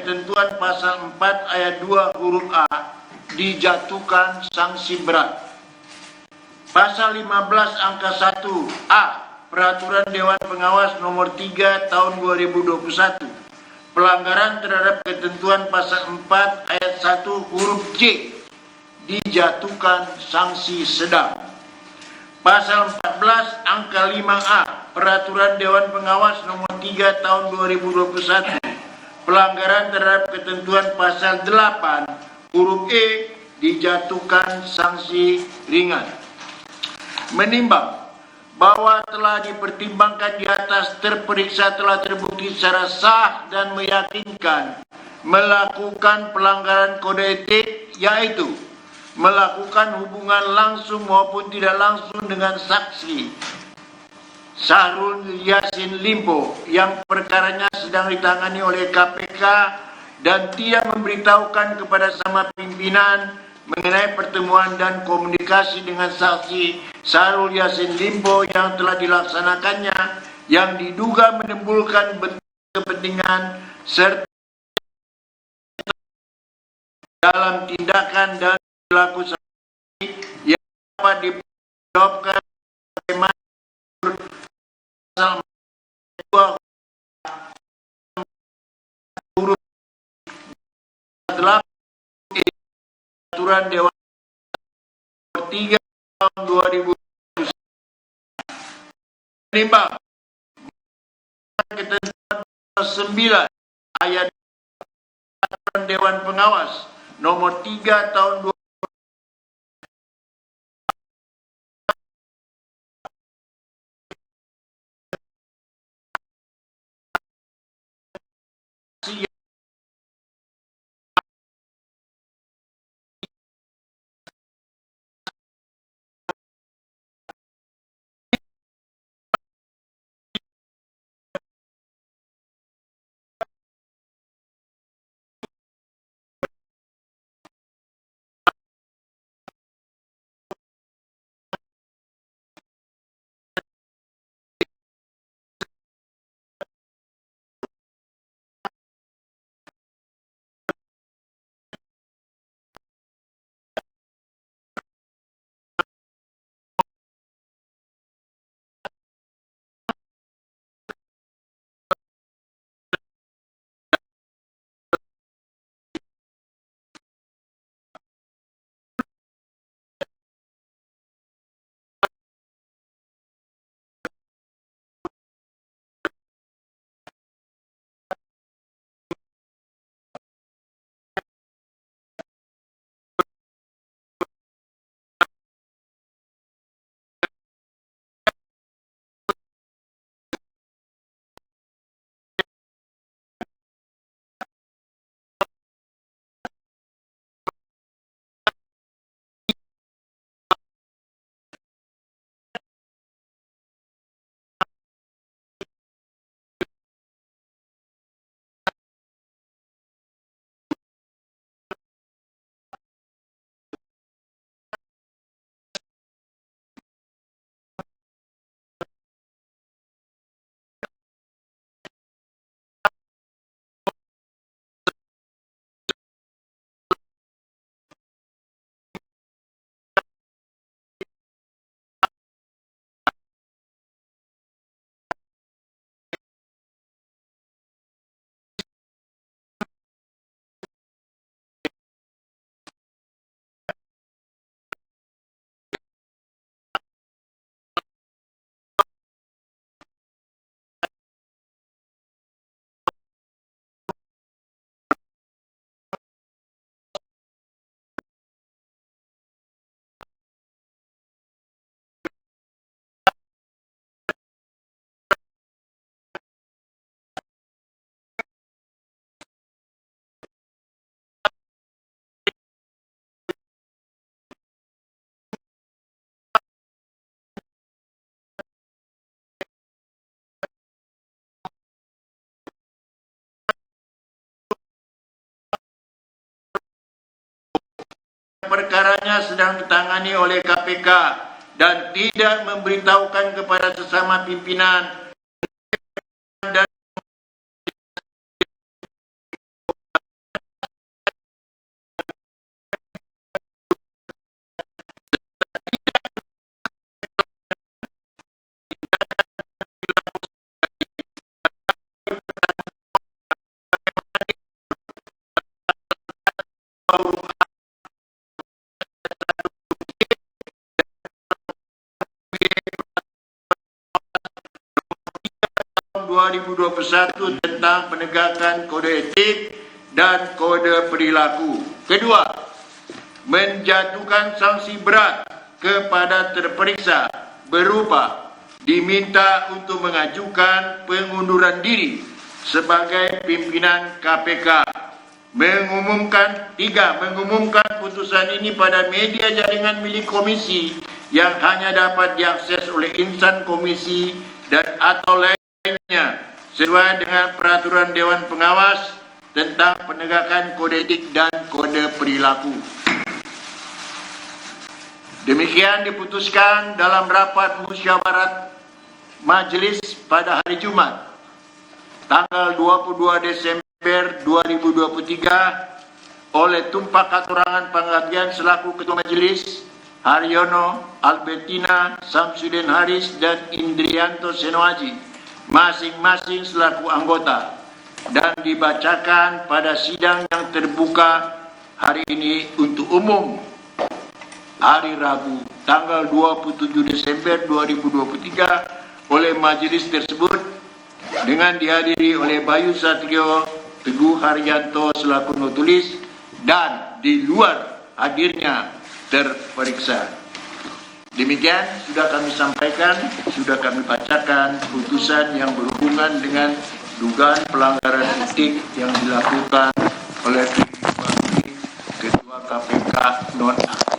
ketentuan pasal 4 ayat 2 huruf A dijatuhkan sanksi berat. Pasal 15 angka 1 A Peraturan Dewan Pengawas nomor 3 tahun 2021, pelanggaran terhadap ketentuan pasal 4 ayat 1 huruf C dijatuhkan sanksi sedang. Pasal 14 angka 5A Peraturan Dewan Pengawas nomor 3 tahun 2021, pelanggaran terhadap ketentuan pasal 8 huruf E dijatuhkan sanksi ringan. Menimbang bahwa telah dipertimbangkan di atas, terperiksa telah terbukti secara sah dan meyakinkan melakukan pelanggaran kode etik, yaitu melakukan hubungan langsung maupun tidak langsung dengan saksi Syahrul Yassin Limpo yang perkaranya sedang ditangani oleh KPK dan tidak memberitahukan kepada sama pimpinan mengenai pertemuan dan komunikasi dengan saksi Syahrul Yassin Limpo yang telah dilaksanakannya yang diduga menimbulkan bentuk kepentingan serta dalam tindakan dan perilaku saksi yang dapat dipertanggungjawabkan bagaimana pasal 2 huruf 8 Peraturan Dewan nomor 3 tahun 2021. Menimbang ketentuan pasal 9 ayat Peraturan Dewan Pengawas nomor 3 tahun 2021 perkaranya sedang ditangani oleh KPK dan tidak memberitahukan kepada sesama pimpinan dan huruf A 2021 tentang penegakan kode etik dan kode perilaku. Kedua, menjatuhkan sanksi berat kepada terperiksa berupa diminta untuk mengajukan pengunduran diri sebagai pimpinan KPK. Mengumumkan putusan ini pada media jaringan milik komisi yang hanya dapat diakses oleh insan komisi dan atau lainnya sesuai dengan peraturan Dewan Pengawas tentang penegakan kode etik dan kode perilaku. Demikian diputuskan dalam rapat musyawarah majelis pada hari Jumat tanggal 22 Desember 2023 oleh Tumpak Katurangan Panggabean selaku Ketua Majelis, Haryono, Albertina, Samsudin Haris, dan Indrianto Senoaji, masing-masing selaku anggota, dan dibacakan pada sidang yang terbuka hari ini untuk umum hari Rabu tanggal 27 Desember 2023 oleh majelis tersebut dengan dihadiri oleh Bayu Satrio, Teguh Haryanto selaku notulis, dan di luar hadirnya terperiksa. Demikian sudah kami sampaikan, sudah kami bacakan putusan yang berhubungan dengan dugaan pelanggaran etik yang dilakukan oleh Ketua KPK nonaktif.